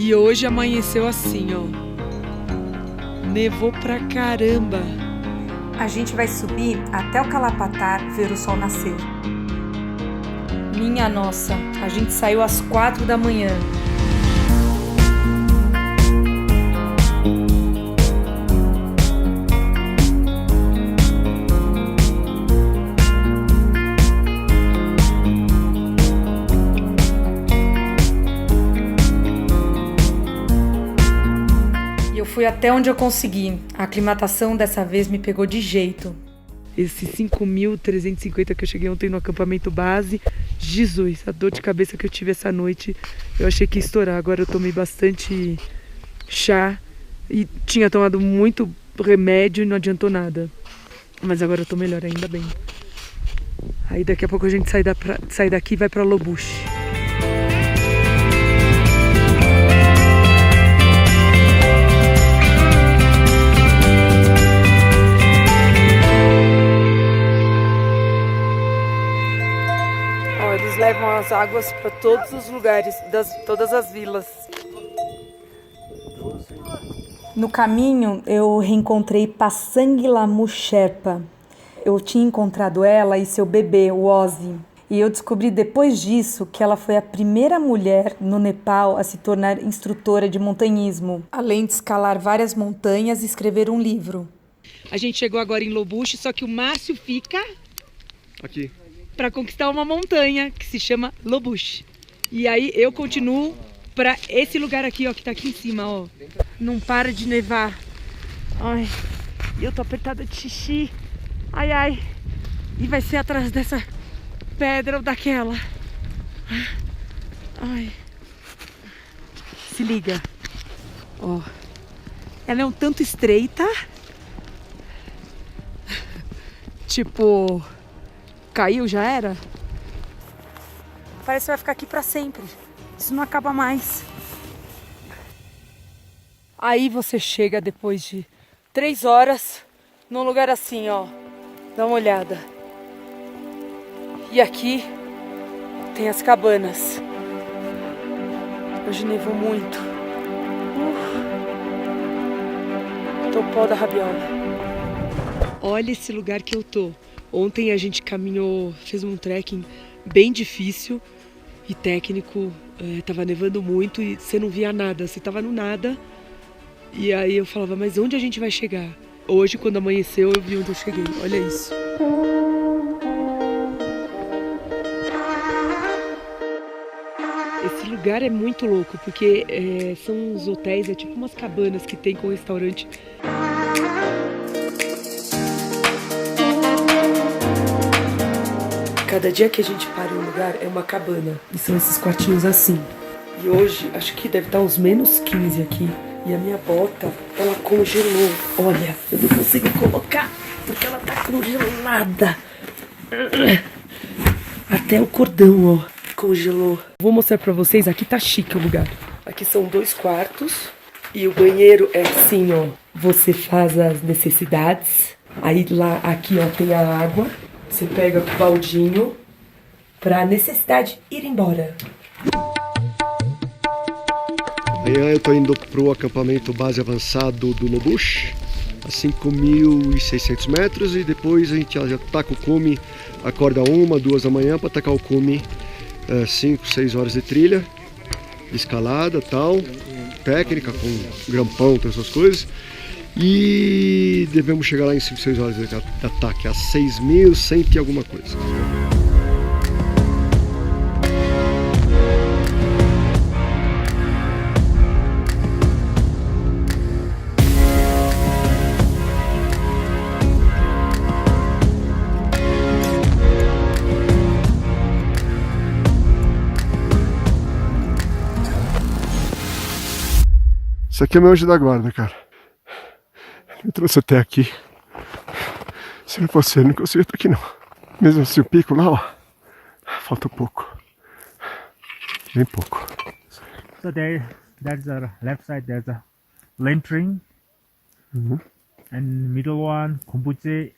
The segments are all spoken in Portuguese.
E hoje amanheceu assim, ó. Nevou pra caramba. A gente vai subir até o Calapatar ver o sol nascer. Minha nossa, a gente saiu às 4 da manhã. Fui até onde eu consegui. A aclimatação dessa vez me pegou de jeito. Esses 5.350 que eu cheguei ontem no acampamento base, Jesus, a dor de cabeça que eu tive essa noite, eu achei que ia estourar. Agora eu tomei bastante chá e tinha tomado muito remédio e não adiantou nada. Mas agora eu tô melhor, ainda bem. Aí daqui a pouco a gente sai daqui e vai pra Lobuche. Eles levam as águas para todos os lugares, todas as vilas. No caminho, eu reencontrei Pasang Lamu Sherpa. Eu tinha encontrado ela e seu bebê, o Ozzy. E eu descobri depois disso que ela foi a primeira mulher no Nepal a se tornar instrutora de montanhismo, além de escalar várias montanhas e escrever um livro. A gente chegou agora em Lobuche, só que o Márcio fica aqui para conquistar uma montanha que se chama Lobuche. E aí eu continuo para esse lugar aqui, ó, que tá aqui em cima, ó. Não para de nevar. Ai, eu tô apertada de xixi. Ai, ai. E vai ser atrás dessa pedra ou daquela. Ai. Se liga. Ó. Ela é um tanto estreita. Tipo, caiu, já era? Parece que vai ficar aqui pra sempre. Isso não acaba mais. Aí você chega depois de 3 horas num lugar assim, ó. Dá uma olhada. E aqui tem as cabanas. Hoje nevou muito. Tô pó da rabiola. Olha esse lugar que eu tô. Ontem a gente caminhou, fez um trekking bem difícil e técnico. Tava nevando muito e você não via nada, você tava no nada. E aí eu falava, mas onde a gente vai chegar? Hoje, quando amanheceu, eu vi onde eu cheguei. Olha isso. Esse lugar é muito louco, porque são uns hotéis, é tipo umas cabanas que tem com restaurante. Cada dia que a gente para em um lugar é uma cabana. E são esses quartinhos assim. E hoje, acho que deve estar uns menos 15 aqui. E a minha bota, ela congelou. Olha, eu não consigo colocar, porque ela tá congelada. Até o cordão, ó, congelou. Vou mostrar pra vocês, aqui tá chique o lugar. Aqui são 2 quartos. E o banheiro é assim, ó. Você faz as necessidades. Aí lá, aqui, ó, tem a água. Você pega o baldinho pra necessidade ir embora. Amanhã eu tô indo pro acampamento base avançado do Lobuche, a 5.600 metros, e depois a gente já taca o cume, acorda 1, 2 da manhã para tacar o cume, 5, 6 horas de trilha, de escalada, tal, técnica com grampão, todas essas coisas. E devemos chegar lá em 5, 6 horas de ataque, a 6.100 e alguma coisa. Isso aqui é meu anjo da guarda, cara. Me trouxe até aqui. Se não fosse ele, não conseguia estar aqui não. Mesmo assim, o pico lá, ó, falta pouco. Bem pouco. So there's the left side, there's a lantern, and middle one kombucha,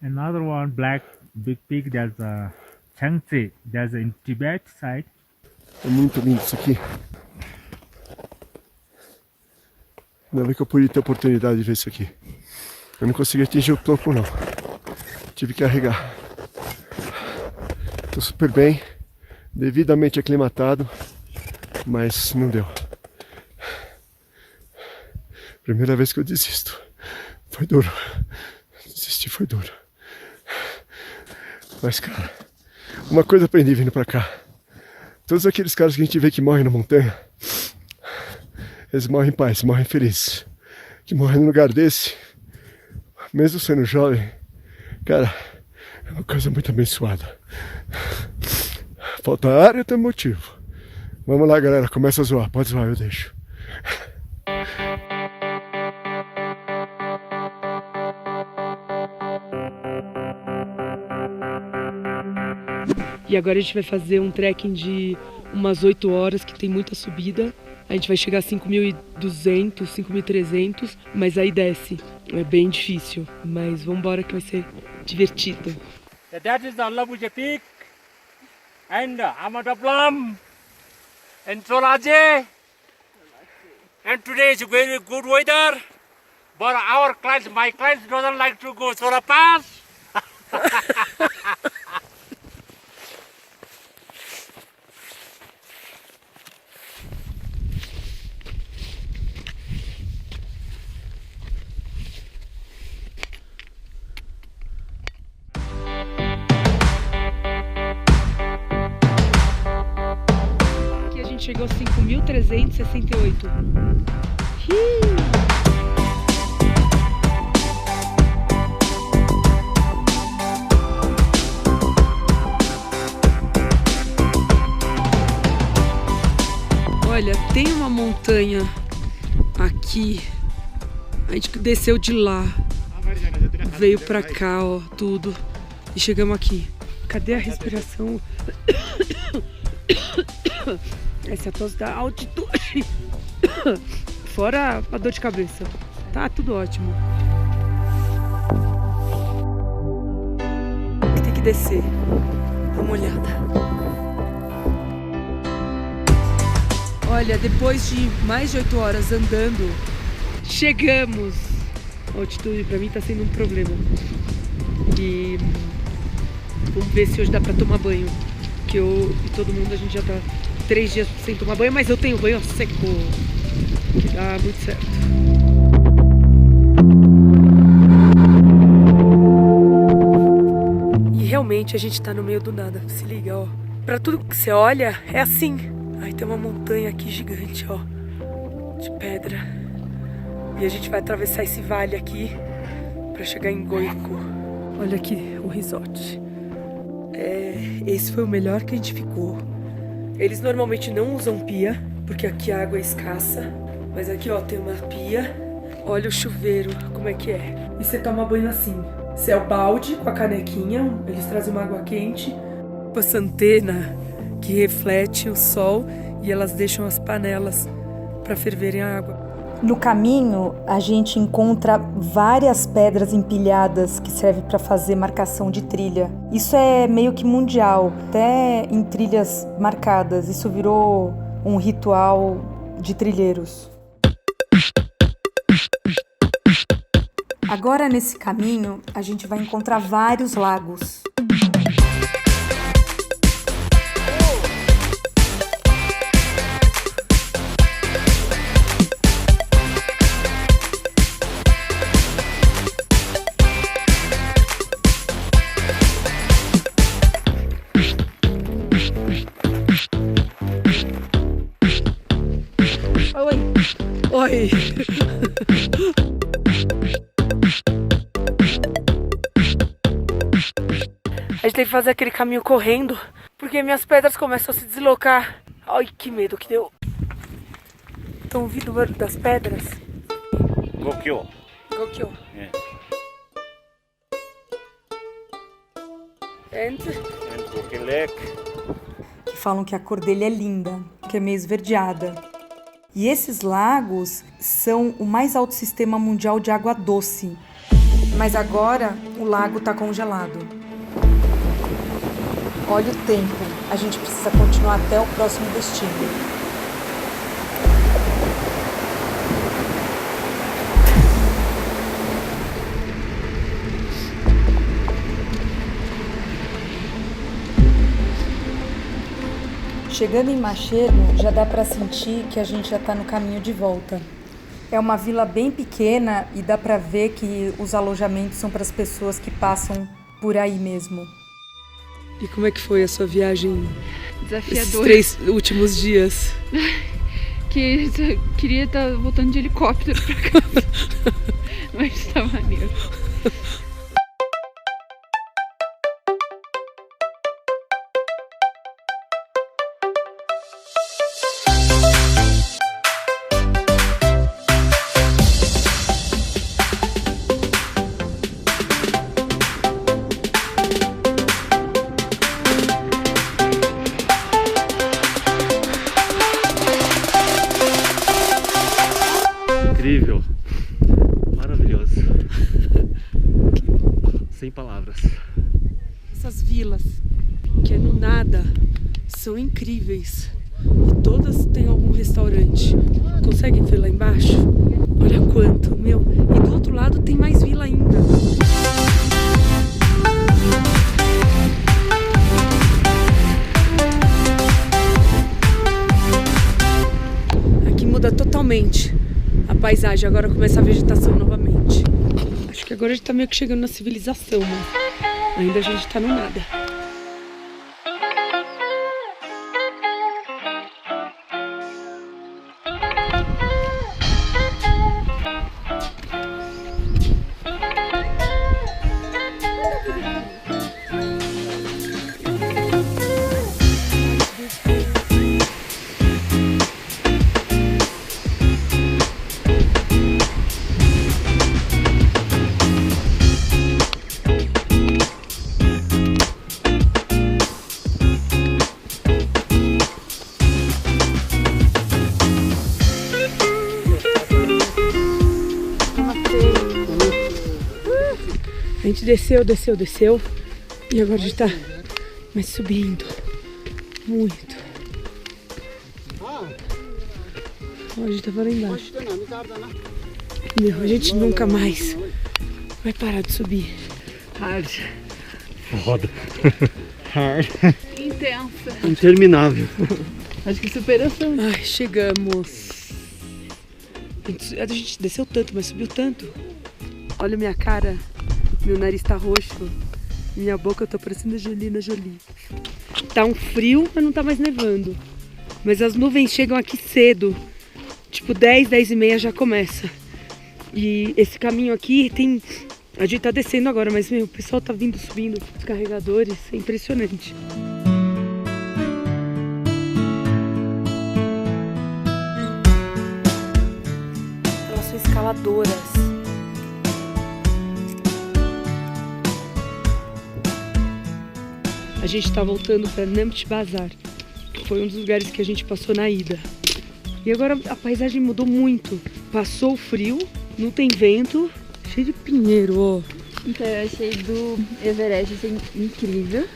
another one black big pig, there's a changche, there's in Tibet side. É muito lindo isso aqui. Ainda bem que eu pude ter a oportunidade de ver isso aqui. Eu não consegui atingir o topo não. Tive que arregar. Tô super bem, devidamente aclimatado, mas não deu. Primeira vez que eu desisto. Foi duro. Desistir foi duro. Mas, cara, uma coisa aprendi vindo pra cá. Todos aqueles caras que a gente vê que morrem na montanha, eles morrem em paz, morrem felizes. Que morrem num lugar desse, mesmo sendo jovem, cara, é uma coisa muito abençoada. Falta ar e tem motivo. Vamos lá, galera, começa a zoar. Pode zoar, eu deixo. E agora a gente vai fazer um trekking de umas 8 horas, que tem muita subida. A gente vai chegar a 5.200, 5.300, mas aí desce. É bem difícil, mas vamos embora que vai ser divertido. That is the Labuja Peak and Amadaplam and Solaje. And today is very good weather, but my clients doesn't like to go Sola Pass. Chegou a 5.368. Olha, tem uma montanha aqui. A gente desceu de lá, veio pra cá, ó, tudo. E chegamos aqui. Cadê a respiração? Essa tosse da altitude. Fora a dor de cabeça. Tá tudo ótimo. Tem que descer. Dá uma olhada. Olha, depois de mais de 8 horas andando, chegamos. A altitude pra mim tá sendo um problema. E vamos ver se hoje dá pra tomar banho. Que eu e todo mundo, a gente já tá 3 dias sem tomar banho, mas eu tenho banho seco, que dá muito certo. E realmente a gente tá no meio do nada, se liga, ó. Pra tudo que você olha, é assim. Aí tem uma montanha aqui gigante, ó, de pedra. E a gente vai atravessar esse vale aqui pra chegar em Goico. Olha aqui o resort. Esse foi o melhor que a gente ficou. Eles normalmente não usam pia, porque aqui a água é escassa. Mas aqui, ó, tem uma pia. Olha o chuveiro, como é que é. E você toma banho assim. Você é o balde com a canequinha, eles trazem uma água quente. Essa antena que reflete o sol e elas deixam as panelas para ferverem a água. No caminho, a gente encontra várias pedras empilhadas que servem para fazer marcação de trilha. Isso é meio que mundial, até em trilhas marcadas. Isso virou um ritual de trilheiros. Agora, nesse caminho, a gente vai encontrar vários lagos. Oi! A gente tem que fazer aquele caminho correndo, porque minhas pedras começam a se deslocar. Ai, que medo que deu. Estão ouvindo o barulho das pedras? Gokyo. Gokyo. Yeah. And Gokyo Lake. Que falam que a cor dele é linda, que é meio esverdeada. E esses lagos são o mais alto sistema mundial de água doce. Mas agora o lago está congelado. Olha o tempo. A gente precisa continuar até o próximo destino. Chegando em Macherno, já dá para sentir que a gente já está no caminho de volta. É uma vila bem pequena e dá para ver que os alojamentos são para as pessoas que passam por aí mesmo. E como é que foi a sua viagem Desafiador. esses 3 últimos dias? Queria estar voltando de helicóptero pra casa. Mas tá maneiro. Incrível, maravilhoso, sem palavras. Essas vilas, que é no nada, são incríveis. E todas têm algum restaurante. Conseguem ver lá embaixo? Olha quanto, meu. E do outro lado tem mais vila ainda. Aqui muda totalmente a paisagem, agora começa a vegetação novamente. Acho que agora a gente tá meio que chegando na civilização, mas ainda a gente tá no nada. A gente desceu e agora a gente tá mais subindo muito. Ó, a gente tava lá embaixo. Meu, a gente nunca mais vai parar de subir. Hard. Foda. Hard. Intensa. Interminável. Acho que superação. Ai, chegamos. A gente desceu tanto, mas subiu tanto. Olha minha cara, meu nariz tá roxo, minha boca tá parecendo a Angelina Jolie. Tá um frio, mas não tá mais nevando. Mas as nuvens chegam aqui cedo, tipo 10h30 já começa. E esse caminho aqui tem... A gente tá descendo agora, mas meu, o pessoal tá vindo, subindo os carregadores, é impressionante. Elas são escaladoras. A gente tá voltando para Namche Bazar, que foi um dos lugares que a gente passou na ida. E agora a paisagem mudou muito. Passou o frio, não tem vento, cheio de pinheiro, ó. Então eu achei do Everest assim, incrível.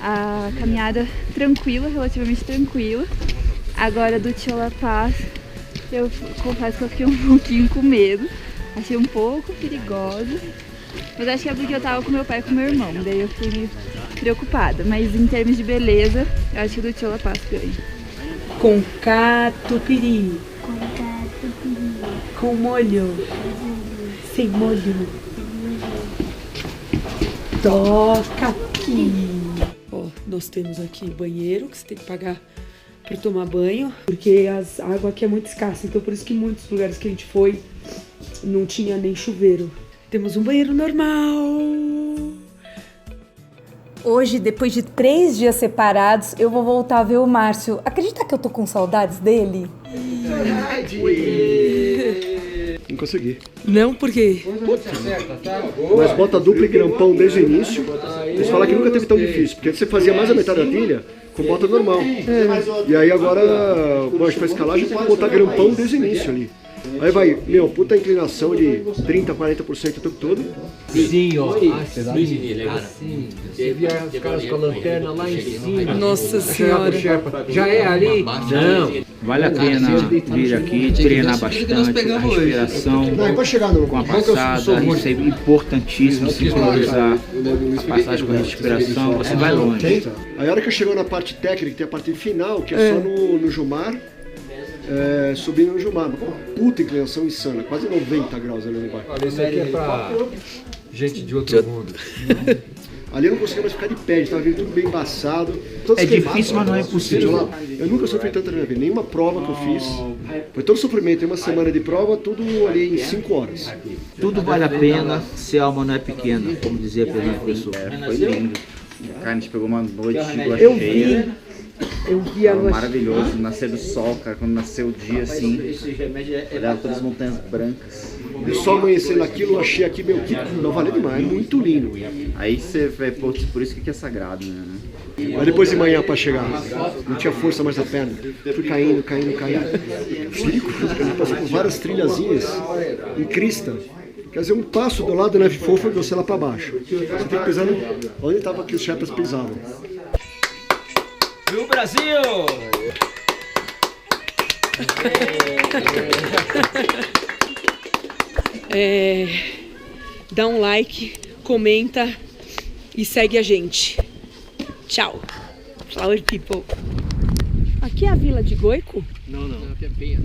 A caminhada tranquila, relativamente tranquila. Agora do Chola Pass, eu confesso que eu fiquei um pouquinho com medo. Achei um pouco perigosa. Mas acho que é porque eu tava com meu pai e com meu irmão, daí eu fiquei meio preocupada. Mas em termos de beleza, eu acho que o do Chola Pass ganha. Com catupiry. Com molho. Sem molho. Toca aqui. Ó, nós temos aqui banheiro, que você tem que pagar para tomar banho, porque a água aqui é muito escassa, então por isso que em muitos lugares que a gente foi não tinha nem chuveiro. Temos um banheiro normal. Hoje, depois de 3 dias separados, eu vou voltar a ver o Márcio. Acredita que eu tô com saudades dele? Não consegui. Não, por quê? Mas bota dupla e grampão desde o início. Eles falam que nunca teve tão difícil, porque você fazia mais a metade da trilha com bota normal. E aí agora, bom, a gente vai escalar, a gente tem que botar grampão desde o início ali. Aí vai, meu, puta inclinação de 30, 40% o tempo todo. Sim, ó. Assim. Você via os caras com a lanterna lá em cima. Nossa Senhora. Já é ali? Não. Vale a pena vir aqui, treinar bastante, a respiração Não, vai chegar no com a passada, isso é importantíssimo, sincronizar a passagem com a respiração, você vai longe. Aí a hora que chegou na parte técnica, tem a parte final, que é só no Jumar, subindo no Jumar. Uma puta inclinação insana, quase 90 graus ali no bairro. Olha, isso aqui é pra gente de outro mundo. Ali eu não conseguia mais ficar de pé, estava vindo tudo bem embaçado. É difícil, mas não é impossível. Eu nunca sofri tanto na minha vida, nenhuma prova que eu fiz. Foi todo sofrimento, tem uma semana de prova, tudo ali em 5 horas. Tudo vale a pena se a alma não é pequena, como dizia Fernando Pessoa. Foi lindo. Cara, a gente pegou uma noite de lua Eu cheia. vi a lua Maravilhoso, nascer do sol, cara, quando nasceu o dia assim, olhava todas as montanhas brancas. E só amanhecendo aquilo, eu achei aqui, meu, que não valeu demais, é muito lindo. Aí você vê, pô, por isso que é sagrado, né? Mas depois de manhã pra chegar, não tinha força mais na perna. Fui caindo. Perigoso, eu passei por várias trilhazinhas em crista. Quer dizer, um passo do lado da neve fofa e você lá pra baixo. Você tem que pisar onde tava que os Sherpas pisavam. Viu, Brasil? Dá um like, comenta e segue a gente. Tchau. Flower People. Aqui é a Vila de Goico? Não. Aqui é Penha.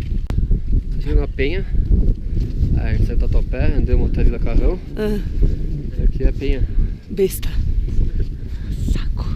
Estive na Penha. Aí a gente saiu do Tatuapé, andamos até a Vila Carrão. Aqui é Penha. Besta. Saco.